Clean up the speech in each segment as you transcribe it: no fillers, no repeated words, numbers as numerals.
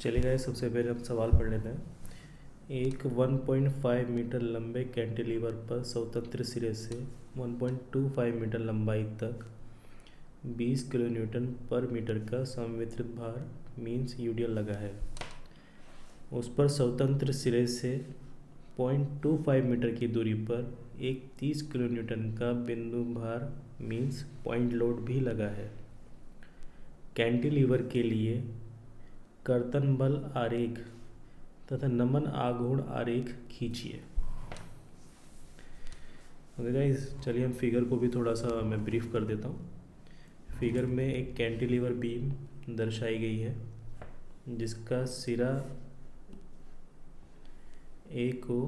चलिए गाइस, सबसे पहले हम सवाल पढ़ लेते हैं। एक 1.5 मीटर लंबे कैंटिलीवर पर स्वतंत्र सिरे से 1.25 मीटर लंबाई तक 20 किलो न्यूटन पर मीटर का संवितरित भार मीन्स यूडियल लगा है। उस पर स्वतंत्र सिरे से 0.25 मीटर की दूरी पर एक 30 किलो न्यूटन का बिंदु भार मीन्स पॉइंट लोड भी लगा है। कैंटिलीवर के लिए कर्तन बल आरेख तथा नमन आघूर्ण आरेख खींचिए। ओके गाइस, चलिए हम फिगर को भी थोड़ा सा मैं ब्रीफ कर देता हूँ। फिगर में एक कैंटिलीवर बीम दर्शाई गई है जिसका सिरा ए को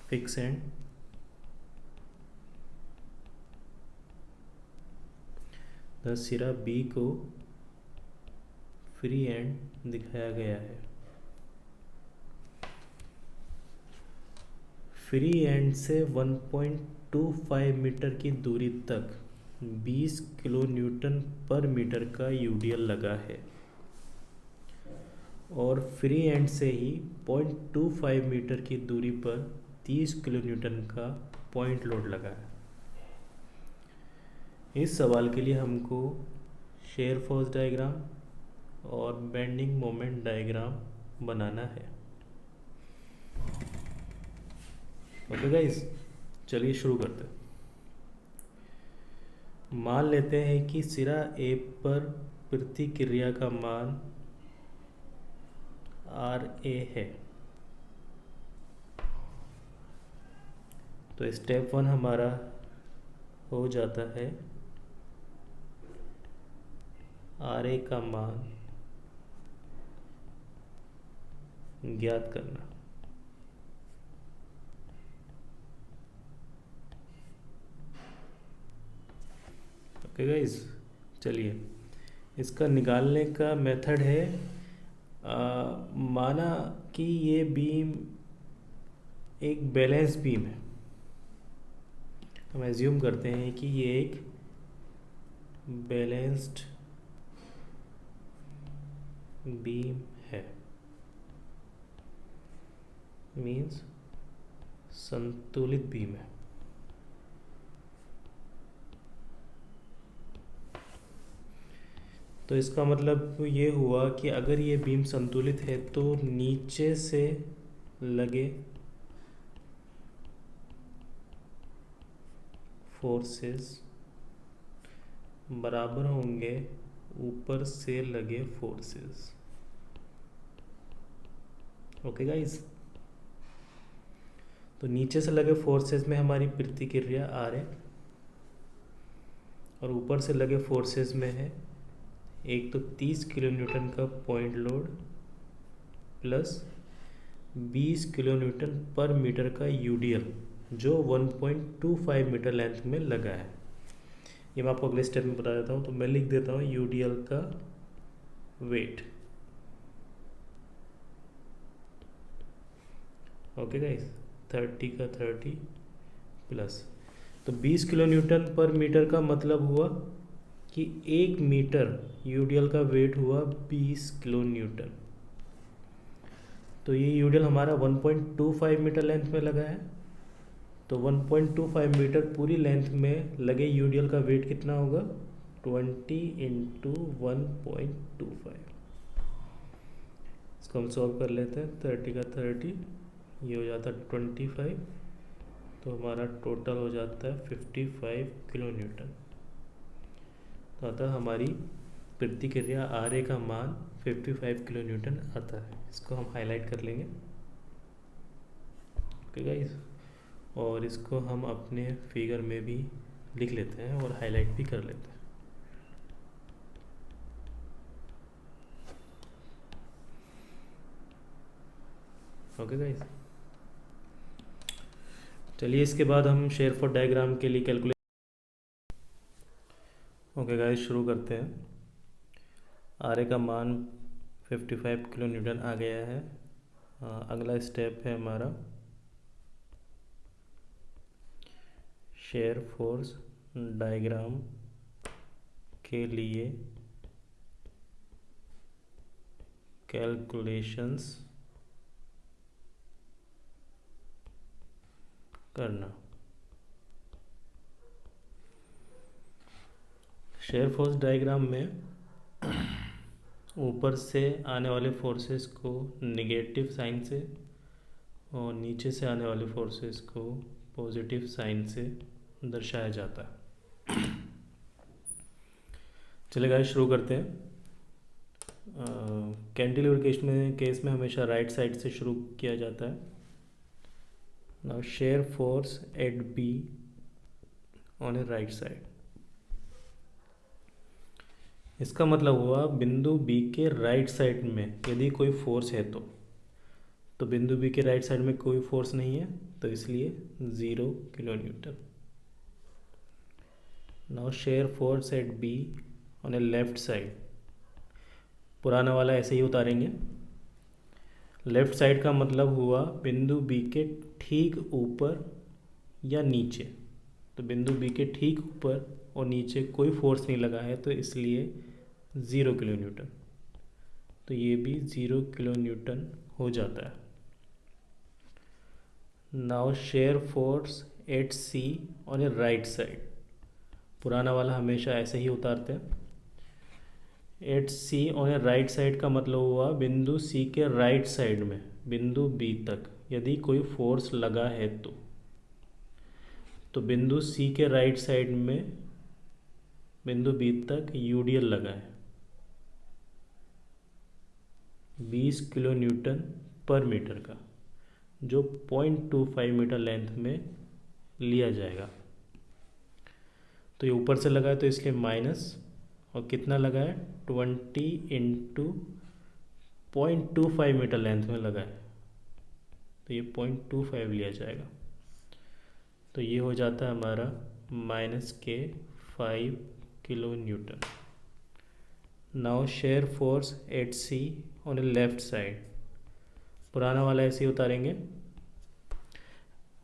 फिक्स एंड तथा सिरा बी को फ्री एंड दिखाया गया है। फ्री एंड से 1.25 मीटर की दूरी तक 20 किलो न्यूटन पर मीटर का यूडियल लगा है और फ्री एंड से ही 0.25 मीटर की दूरी पर 30 किलो न्यूटन का पॉइंट लोड लगा है। इस सवाल के लिए हमको शेयर फोर्स डायग्राम और बेंडिंग मोमेंट डायग्राम बनाना है। ओके गाइस, चलिए शुरू करते हैं। मान लेते हैं कि सिरा ए पर प्रतिक्रिया का मान आर ए है। तो स्टेप 1 हमारा हो जाता है आर ए का मान ज्ञात करना। ओके गाइस, चलिए इसका निकालने का मेथड है माना कि ये बीम एक बैलेंस बीम है। हम एज्यूम करते हैं कि ये एक बैलेंस्ड बीम है, मीन्स संतुलित बीम है। तो इसका मतलब ये हुआ कि अगर ये बीम संतुलित है तो नीचे से लगे फोर्सेस बराबर होंगे ऊपर से लगे फोर्सेस। ओके गाइस, तो नीचे से लगे फोर्सेस में हमारी प्रतिक्रिया आर है और ऊपर से लगे फोर्सेस में है एक तो 30 किलो न्यूटन का point load plus 20 kilo Newton पर मीटर का यूडीएल जो 1.25 मीटर लेंथ में लगा है। ये मैं आपको अगले स्टेप में बता देता हूँ। तो मैं लिख देता हूँ यूडीएल का वेट। ओके गाइस, 30 का 30 प्लस तो 20 किलो न्यूटन पर मीटर का मतलब हुआ कि 1 मीटर यूडीएल का वेट हुआ 20 किलो न्यूटन। तो ये यूडीएल हमारा 1.25 मीटर लेंथ में लगा है। तो 1.25 मीटर पूरी लेंथ में लगे यूडीएल का वेट कितना होगा? 20 इंटू 1.25। इसको हम सॉल्व कर लेते हैं। 30 का 30, ये हो जाता है 25। तो हमारा टोटल हो जाता है 55 किलो न्यूटन। तो अतः हमारी प्रतिक्रिया आर ए का मान 55 किलो न्यूटन आता है। इसको हम हाईलाइट कर लेंगे। ओके गाइस, और इसको हम अपने फिगर में भी लिख लेते हैं और हाईलाइट भी कर लेते हैं। ओके गाइस, चलिए इसके बाद हम शेरफोर्ड डायग्राम के लिए कैलकुलेट। ओके गाइस, शुरू करते हैं। आर ए का मान 55 किलो न्यूटन आ गया है। अगला स्टेप है हमारा शेयर फोर्स डायग्राम के लिए कैलकुलेशंस करना। शेयर फोर्स डायग्राम में ऊपर से आने वाले फोर्सेस को निगेटिव साइन से और नीचे से आने वाले फोर्सेस को पॉजिटिव साइन से दर्शाया जाता है। चलिए गाइस शुरू करते हैं। कैंटिलीवर केस में हमेशा राइट साइड से शुरू किया जाता है। Now shear force eight be on a right side. इसका मतलब हुआ बिंदु बी के राइट साइड में यदि कोई फोर्स है तो बिंदु बी के राइट साइड में कोई फोर्स नहीं है, तो इसलिए 0 kilo newton. Now shear force eight be on a left side. पुराना वाला ऐसे ही उतारेंगे। लेफ्ट साइड का मतलब हुआ बिंदु बी के ठीक ऊपर या नीचे। तो बिंदु बी के ठीक ऊपर और नीचे कोई फोर्स नहीं लगा है, तो इसलिए 0 किलो न्यूटन। तो ये भी 0 किलो न्यूटन हो जाता है। Now shear force at C on a right side. पुराना वाला हमेशा ऐसे ही उतारते हैं। At C on a right side का मतलब हुआ बिंदु सी के राइट साइड में बिंदु बी तक यदि कोई फोर्स लगा है तो बिंदु सी के राइट साइड में बिंदु बी तक यूडीएल लगा है 20 किलो न्यूटन पर मीटर का, जो 0.25 मीटर लेंथ में लिया जाएगा। तो ये ऊपर से लगा है तो इसलिए माइनस, और कितना लगा है 20 इंटू 0.25 मीटर लेंथ में लगा है, तो ये 0.25 लिया जाएगा। तो ये हो जाता है हमारा -5 kilo newton. Now shear force at C on a left side. पुराना वाला ऐसे ही उतारेंगे।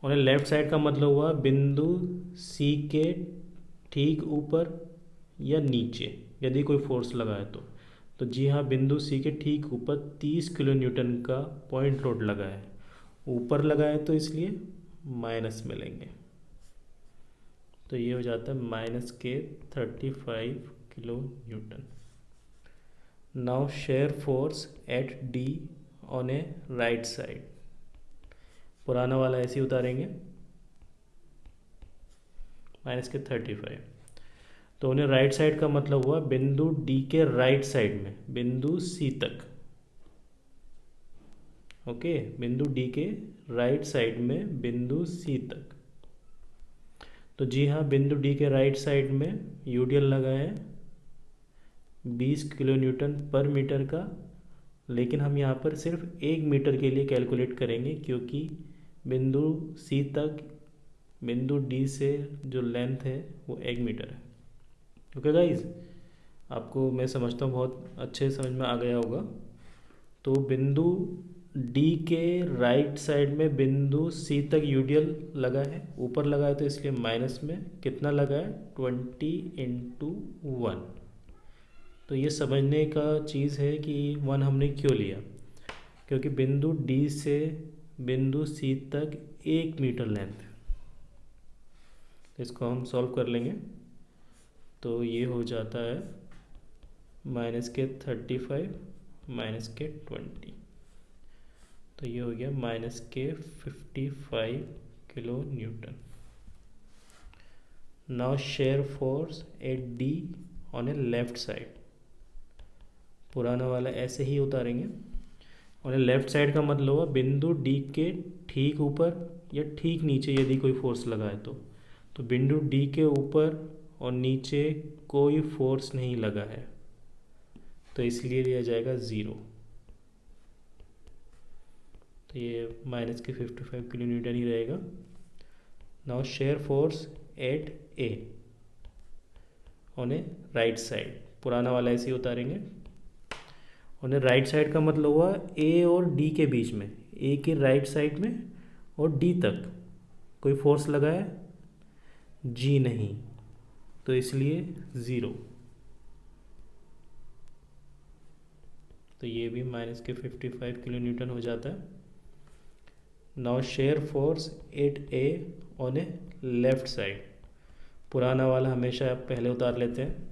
ऑन ए लेफ्ट साइड का मतलब हुआ बिंदु सी के ठीक ऊपर या नीचे यदि कोई फोर्स लगा है तो जी हाँ, बिंदु सी के ठीक ऊपर 30 किलो न्यूटन का पॉइंट लोड लगा है। ऊपर लगा है तो इसलिए माइनस में लेंगे, तो ये हो जाता है -35 kilo newton. Now shear force eight D on a right side. पुराना वाला ऐसे ही उतारेंगे -35। तो उन्हें राइट साइड का मतलब हुआ बिंदु डी के राइट साइड में बिंदु सी तक। ओके, बिंदु डी के राइट साइड में बिंदु सी तक। तो जी हाँ, बिंदु डी के राइट साइड में यूडीएल लगा है 20 किलो न्यूटन पर मीटर का, लेकिन हम यहाँ पर सिर्फ 1 मीटर के लिए कैलकुलेट करेंगे क्योंकि बिंदु सी तक बिंदु डी से जो लेंथ है वो 1 मीटर है। ओके गाइज, आपको मैं समझता हूँ बहुत अच्छे समझ में आ गया होगा। तो बिंदु डी के राइट साइड में बिंदु सी तक यूडीएल लगा है, ऊपर लगा है तो इसलिए माइनस में कितना लगा है 20 इंटू 1। तो ये समझने का चीज़ है कि 1 हमने क्यों लिया, क्योंकि बिंदु डी से बिंदु सी तक 1 मीटर लेंथ है। इसको हम सॉल्व कर लेंगे तो ये हो जाता है -35 -20, तो ये हो गया -55 kilo newton. Now shear force eight D on a left side. पुराना वाला ऐसे ही उतारेंगे। और लेफ्ट साइड का मतलब हुआ बिंदु डी के ठीक ऊपर या ठीक नीचे यदि कोई फोर्स लगा है तो बिंदु डी के ऊपर और नीचे कोई फोर्स नहीं लगा है, तो इसलिए लिया जाएगा 0। तो ये -55 किलो न्यूटन ही रहेगा। Now shear force eight A on a right side. पुराना वाला ऐसे ही उतारेंगे। और राइट साइड का मतलब हुआ ए और डी के बीच में, ए के राइट साइड में और डी तक कोई फोर्स लगा है, जी नहीं, तो इसलिए 0। तो ये भी -55 किलो न्यूटन हो जाता है। Now shear force eight A on a left side, पुराना वाला हमेशा आप पहले उतार लेते हैं।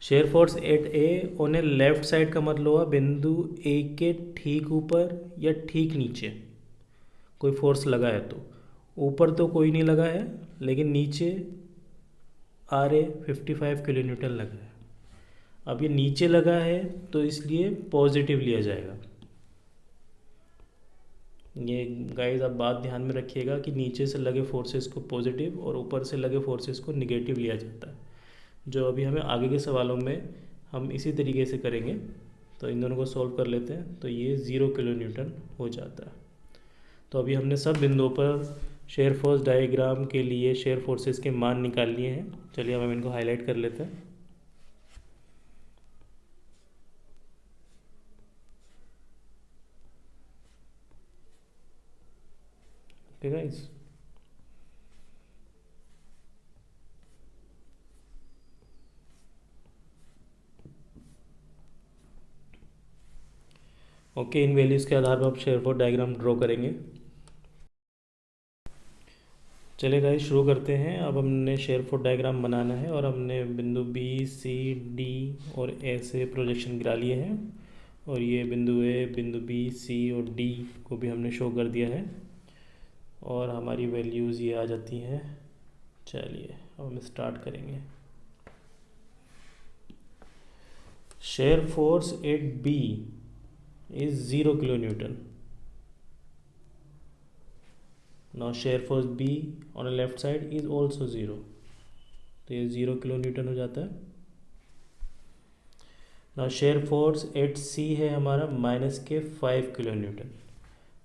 Share force eight A on a left side का मतलब हुआ बिंदु ए के ठीक ऊपर या ठीक नीचे कोई फोर्स लगा है। तो ऊपर तो कोई नहीं लगा है, लेकिन नीचे RA 55 किलो न्यूटन लगा है। अब ये नीचे लगा है तो इसलिए पॉजिटिव लिया जाएगा। ये गाइस आप बात ध्यान में रखिएगा कि नीचे से लगे फोर्सेस को पॉजिटिव और ऊपर से लगे फोर्सेस को निगेटिव लिया जाता है, जो अभी हमें आगे के सवालों में हम इसी तरीके से करेंगे। तो इन दोनों को सॉल्व कर लेते हैं, तो ये 0 किलो न्यूटन हो जाता है। तो अभी हमने सब बिंदुओं पर शेयर फोर्स डायग्राम के लिए शेयर फोर्सेस के मान निकाल लिए हैं। चलिए अब हम इनको हाईलाइट कर लेते हैं। Okay guys, okay in values के आधार पर आप शेयर फोर्स डायग्राम ड्रॉ करेंगे। चलिए गाइस शुरू करते हैं। अब हमने शेयर फोर्स डायग्राम बनाना है और हमने बिंदु B, C, D और A से प्रोजेक्शन गिरा लिए हैं, और ये बिंदु A, बिंदु B, C और D को भी हमने शो कर दिया है, और हमारी वैल्यूज़ ये आ जाती हैं। चलिए अब हम स्टार्ट करेंगे। Share force eight B is 0 kilo newton. Now shear force B on the left side is also 0, तो ये 0 किलो न्यूटन हो जाता है। Now shear force eight C है हमारा -5 किलो न्यूटन।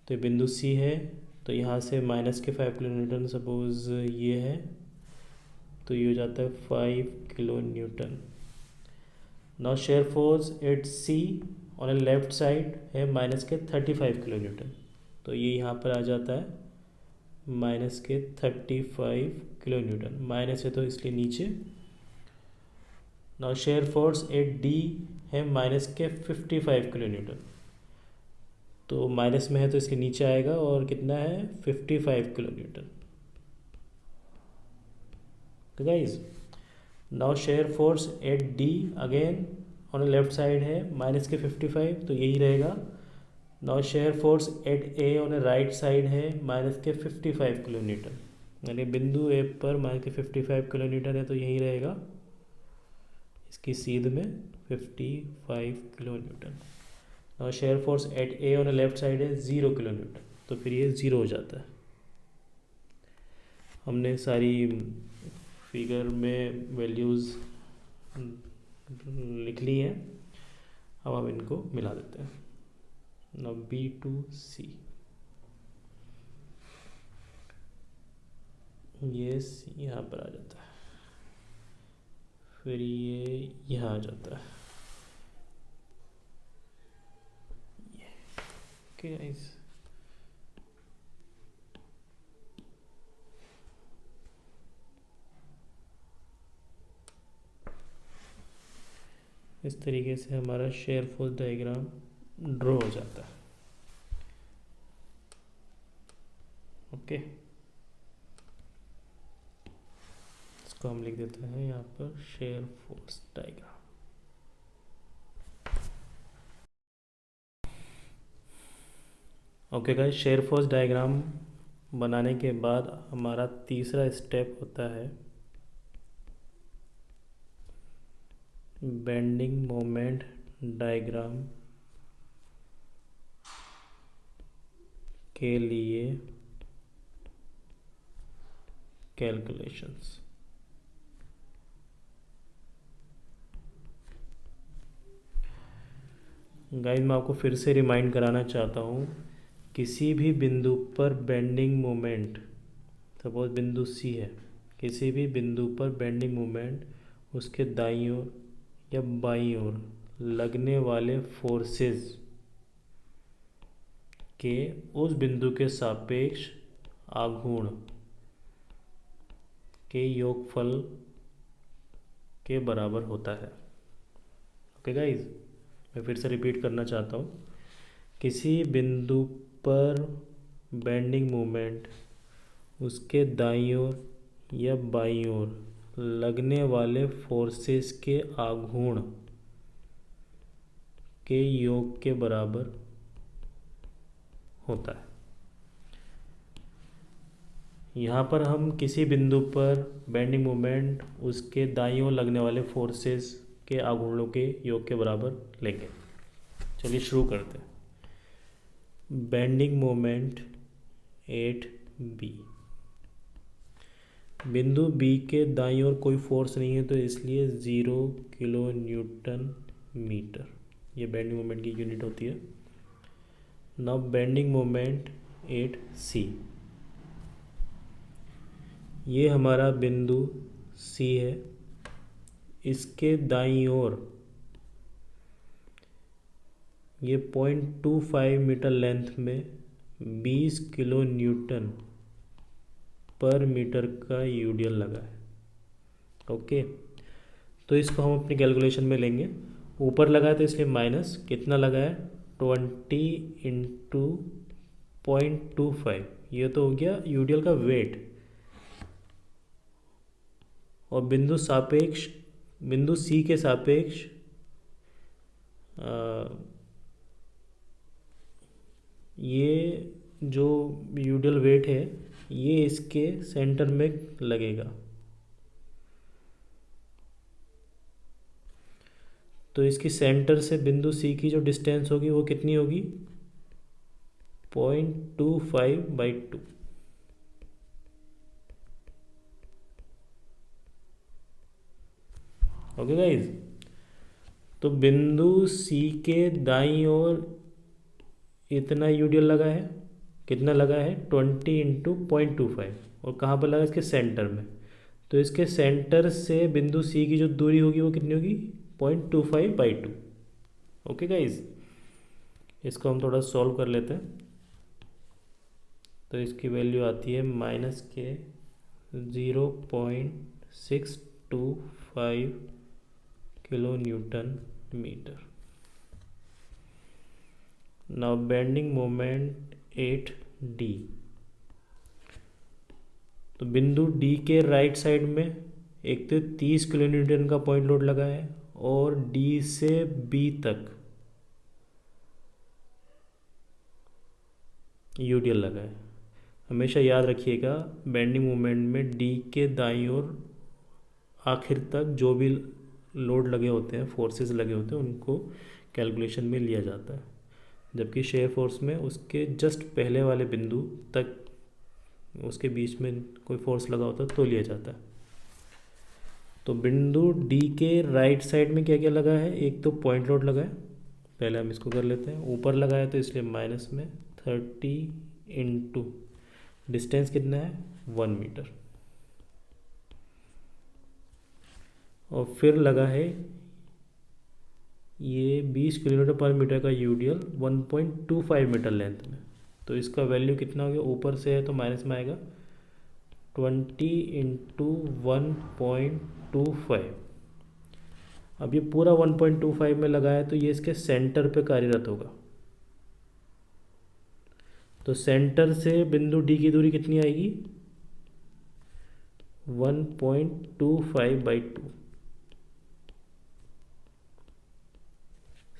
तो ये बिंदु C है, तो यहाँ से -5 किलो न्यूटन सपोज ये है, तो ये हो जाता है 5 kilo newton. Now shear force eight C on a left side है -35 किलो न्यूटन, तो ये यहाँ पर आ जाता है -35 किलो न्यूटन। माइनस है तो इसलिए नीचे। Now shear force eight D है -55 किलो न्यूटन, तो माइनस में है तो इसके नीचे आएगा, और कितना है 55 किलो न्यूटन। तो guys now shear force eight D again on left side है -55, तो यही रहेगा। Now shear force eight A on right side है -55 किलो न्यूटन, यानी बिंदु A पर -55 किलो न्यूटन है, तो यही रहेगा इसकी सीध में 55 kilo newton. Now shear force eight A on left side है 0 किलो न्यूटन, तो फिर ये 0 हो जाता है। हमने सारी फिगर में वैल्यूज़ लिख ली हैं, अब हम इनको मिला देते हैं। नाउ B to C, ये C यहाँ पर आ जाता है, फिर ये यहाँ आ जाता है। ओके गाइस, इस तरीके से हमारा शेयर फोर्स डायग्राम ड्रॉ हो जाता है। ओके, इसको हम लिख देते हैं यहाँ पर shear force diagram. Okay guys, shear force diagram बनाने के बाद हमारा तीसरा स्टेप होता है बेंडिंग मोमेंट डायग्राम के लिए कैलकुलेशंस। गाइस मैं आपको फिर से रिमाइंड कराना चाहता हूँ, किसी भी बिंदु पर बेंडिंग मोमेंट, सपोज बिंदु C है, किसी भी बिंदु पर बेंडिंग मोमेंट उसके दाईं ओर या बाईं ओर लगने वाले फोर्सेस के उस बिंदु के सापेक्ष आघूर्ण के योगफल के बराबर होता है। ओके गाइज, मैं फिर से रिपीट करना चाहता हूँ। किसी बिंदु पर बेंडिंग मोमेंट उसके दाईं ओर या बाईं ओर लगने वाले फोर्सेस के आघूर्ण के योग के बराबर होता है। यहाँ पर हम किसी बिंदु पर बेंडिंग मोमेंट उसके दाईं ओर लगने वाले फोर्सेस के आघूर्णों के योग के बराबर लेंगे। चलिए शुरू करते हैं। Bending moment 8B। बिंदु बी के दाईं ओर कोई फोर्स नहीं है, तो इसलिए 0 किलो न्यूटन मीटर ये बेंडिंग मोमेंट की यूनिट होती है। Now bending moment 8C। ये हमारा बिंदु C है। इसके दाईं ओर ये 0.25 मीटर लेंथ में 20 किलो न्यूटन पर मीटर का यूडियल लगा है। ओके, तो इसको हम अपनी कैलकुलेशन में लेंगे। ऊपर लगा है तो इसलिए माइनस कितना लगा है 20 इंटू 0.25, ये तो हो गया यूडियल का वेट। और बिंदु सी के सापेक्ष ये जो यूडियल वेट है ये इसके सेंटर में लगेगा। तो इसकी सेंटर से बिंदु सी की जो डिस्टेंस होगी वो कितनी होगी 0.25/2। ओके गाइज, तो बिंदु सी के दाईं ओर इतना यूडियल लगा है, कितना लगा है 20 इंटू 0.25, और कहाँ पर लगा इसके सेंटर में। तो इसके सेंटर से बिंदु सी की जो दूरी होगी वो कितनी होगी 0.25/2। ओके गाइज, इसको हम थोड़ा सॉल्व कर लेते हैं। तो इसकी वैल्यू आती है माइनस के 0.625 kilo newton metre. Now bending moment 8D। तो बिंदु डी के राइट साइड में एक तो 30 किलो न्यूटन का पॉइंट लोड लगा है और डी से बी तक यूडियल लगा है। हमेशा याद रखिएगा बेंडिंग मोमेंट में डी के दाईं ओर आखिर तक जो भी लोड लगे होते हैं, फोर्सेस लगे होते हैं, उनको कैलकुलेशन में लिया जाता है। जबकि शेयर फोर्स में उसके जस्ट पहले वाले बिंदु तक उसके बीच में कोई फोर्स लगा होता है तो लिया जाता है। तो बिंदु डी के राइट साइड में क्या क्या लगा है, एक तो पॉइंट लोड लगा है, पहले हम इसको कर लेते हैं। ऊपर लगा है तो इसलिए माइनस में 30 इंटू डिस्टेंस कितना है 1 मीटर, और फिर लगा है ये 20 किलोमीटर पर मीटर का यूडियल 1.25 मीटर लेंथ में। तो इसका वैल्यू कितना हो गया, ऊपर से है तो माइनस में आएगा 20 इंटू 1.25। अब ये पूरा 1.25 में लगा है तो ये इसके सेंटर पे कार्यरत होगा। तो सेंटर से बिंदु डी की दूरी कितनी आएगी 1.25/2।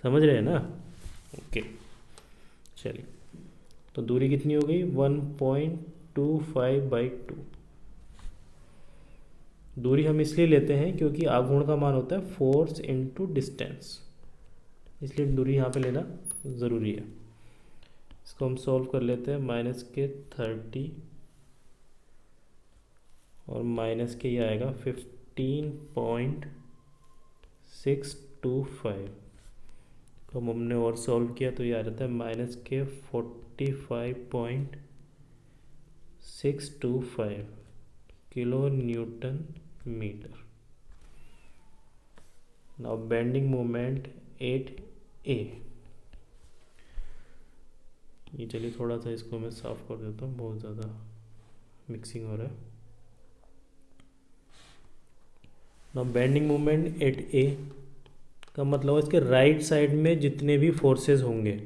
समझ रहे हैं ना? ओके, चलिए, तो दूरी कितनी हो गई 1.25/2। दूरी हम इसलिए लेते हैं क्योंकि आघूर्ण का मान होता है फोर्स इनटू डिस्टेंस, इसलिए दूरी यहाँ पे लेना ज़रूरी है। इसको हम सॉल्व कर लेते हैं। माइनस के 30 और माइनस के ये आएगा 15.625 को हमने और सॉल्व किया तो ये आ जाता है माइनस के 45.625 kilo newton metre. Now bending moment 8A। ये चलिए थोड़ा सा इसको मैं साफ कर देता हूँ, बहुत ज़्यादा मिक्सिंग हो रहा है। नाउ बेंडिंग मोमेंट 8A का मतलब है इसके राइट साइड में जितने भी फोर्सेस होंगे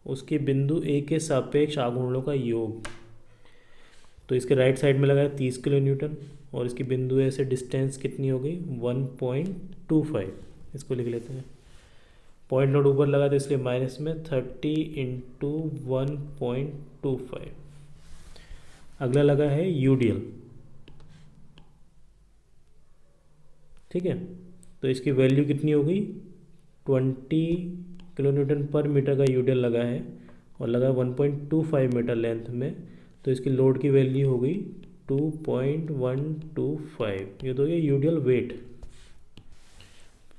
उसके बिंदु ए के सापेक्ष आघूर्णों का योग। तो इसके राइट साइड में लगा है 30 किलो न्यूटन और इसकी बिंदु ए से डिस्टेंस कितनी हो गई 1.25। इसको लिख लेते हैं, पॉइंट नोट ऊपर लगा था इसलिए माइनस में 30 इंटू 1.25। अगला लगा है यूडीएल, ठीक है। तो इसकी वैल्यू कितनी हो गई 20 किलो न्यूटन पर मीटर का यूडीएल लगा है और लगा 1.25 मीटर लेंथ में। तो इसकी लोड की वैल्यू हो गई 2.125। ये तो हो गया यूडीएल वेट।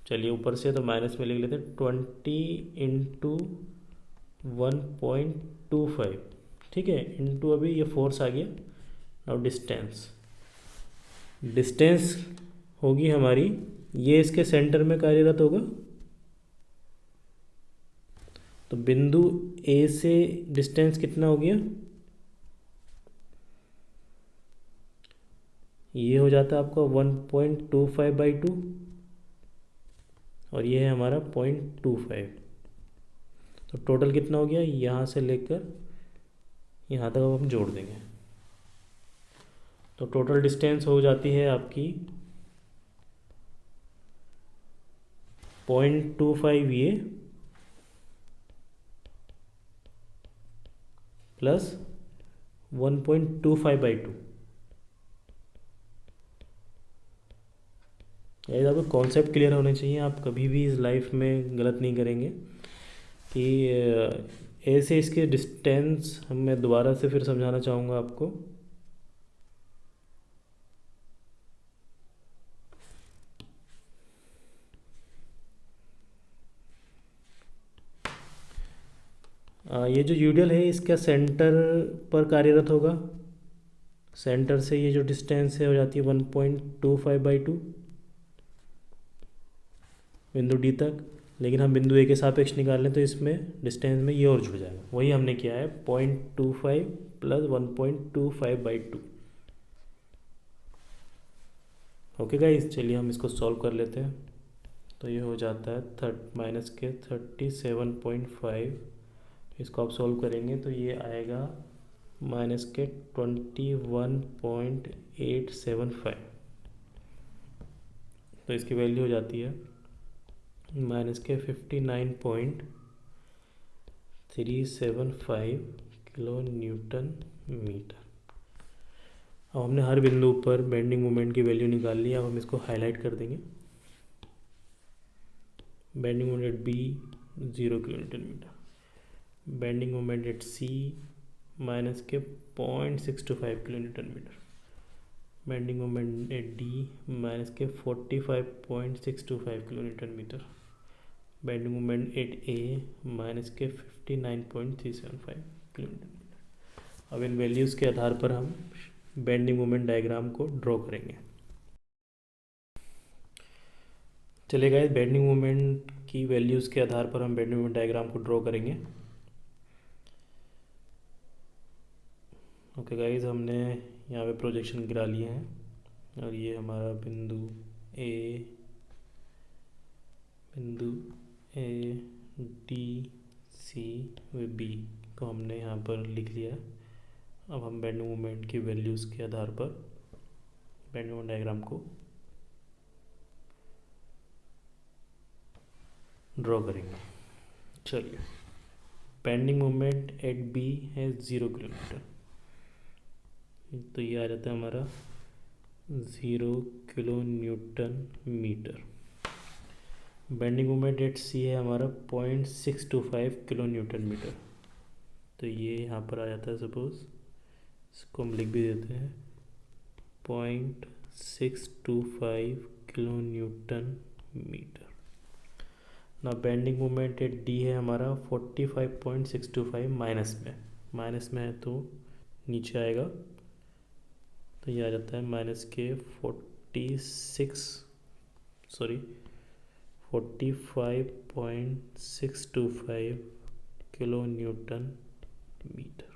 चलिए ऊपर से तो माइनस में लिख लेते हैं 20 इंटू 1.25, ठीक है, इंटू अभी ये फोर्स आ गया। और डिस्टेंस होगी हमारी, ये इसके सेंटर में कार्यरत होगा। तो बिंदु ए से डिस्टेंस कितना हो गया, ये हो जाता है आपका 1.25/2 और ये है हमारा 0.25। तो टोटल कितना हो गया, यहाँ से लेकर यहाँ तक अब हम जोड़ देंगे। तो टोटल डिस्टेंस हो जाती है आपकी 0.25 ये प्लस 1.25/2। ये आपको कॉन्सेप्ट क्लियर होने चाहिए, आप कभी भी इस लाइफ में गलत नहीं करेंगे कि ऐसे इसके डिस्टेंस मैं दोबारा से फिर समझाना चाहूँगा आपको। ये जो यूडियल है इसका सेंटर पर कार्यरत होगा। सेंटर से ये जो डिस्टेंस है हो जाती है 1.25/2 बिंदु डी तक। लेकिन हम बिंदु ए के सापेक्ष निकाल लें तो इसमें डिस्टेंस में ये और जुड़ जाएगा। वही हमने किया है 0.25 प्लस 1.25/2। ओके गाइस, चलिए हम इसको सॉल्व कर लेते हैं। तो ये हो जाता है माइनस के 37.5। इसको आप सॉल्व करेंगे तो ये आएगा माइनस के 21.875। तो इसकी वैल्यू हो जाती है माइनस के 59.375 किलो न्यूटन मीटर। अब हमने हर बिंदु पर बेंडिंग मोमेंट की वैल्यू निकाल ली। अब हम इसको हाईलाइट कर देंगे। Bending moment at B 0 kilo newton metre, bending moment at C minus के 0.625 kilo newton metre, bending moment at D minus के 45.625 kilo newton metre, bending moment at A minus के 59.375 किलो न्यूटन मीटर। अब इन values के आधार पर हम bending moment diagram को draw करेंगे। चलिए गाइस, बेंडिंग मोमेंट की वैल्यूज़ के आधार पर हम बेंडिंग मोमेंट डायग्राम को ड्रॉ करेंगे। ओके गाइस, हमने यहाँ पे प्रोजेक्शन गिरा लिए हैं और ये हमारा बिंदु ए डी सी व बी को हमने यहाँ पर लिख लिया। अब हम बेंडिंग मोमेंट की वैल्यूज़ के आधार पर बेंडिंग मोमेंट डायग्राम को ड्रॉ करेंगे। चलिए, बेंडिंग मोमेंट एट बी है 0 किलो न्यूटन। तो ये आ जाता है हमारा 0 kilo newton metre. Bending moment at C है हमारा 0.625 किलो न्यूटन मीटर। तो ये यहाँ पर आ जाता है, सपोज इसको हम लिख भी देते हैं 0.625 किलो न्यूटन मीटर। ना बेंडिंग मोमेंट एट डी है हमारा 45.625 माइनस में है तो नीचे आएगा। तो ये आ जाता है माइनस के 45.625 किलो न्यूटन मीटर।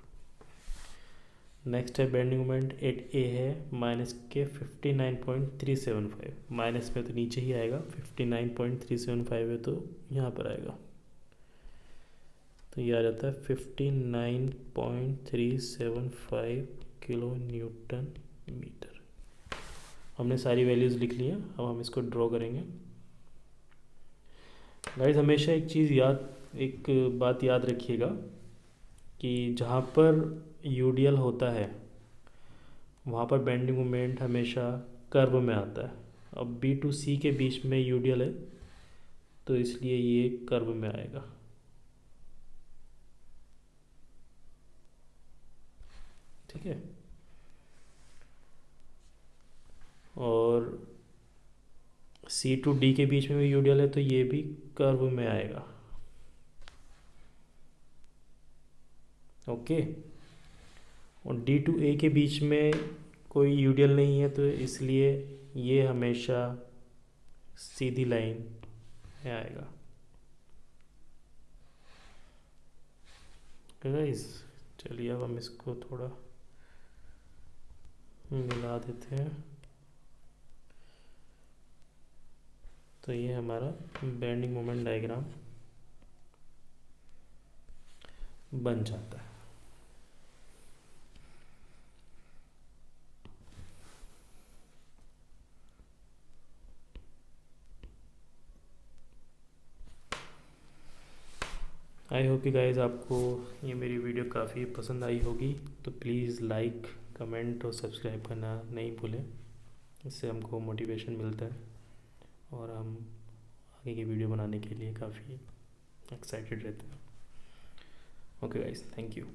नेक्स्ट है बेंडिंग मोमेंट एट ए है माइनस के 59.375, माइनस में तो नीचे ही आएगा, 59.375 है तो यहाँ पर आएगा, तो ये आ जाता है 59.375 किलो न्यूटन मीटर। हमने सारी वैल्यूज़ लिख ली हैं, अब हम इसको ड्रॉ करेंगे। गाइस हमेशा एक बात याद रखिएगा कि जहाँ पर यूडियल होता है वहाँ पर बेंडिंग मोमेंट हमेशा कर्व में आता है। अब बी टू सी के बीच में यूडियल है तो इसलिए ये कर्व में आएगा। ठीक है, और सी टू डी के बीच में भी यूडियल है तो ये भी कर्व में आएगा। ओके, और डी टू ए के बीच में कोई यूडियल नहीं है तो इसलिए ये हमेशा सीधी लाइन में आएगा। गाइस चलिए अब हम इसको थोड़ा मिला देते हैं, तो ये हमारा बेंडिंग मोमेंट डायग्राम बन जाता है। आई होप कि गाइज आपको ये मेरी वीडियो काफ़ी पसंद आई होगी, तो प्लीज़ लाइक कमेंट और सब्सक्राइब करना नहीं भूलें। इससे हमको मोटिवेशन मिलता है और हम आगे की वीडियो बनाने के लिए काफ़ी एक्साइटेड रहते हैं। Okay guys, thank you.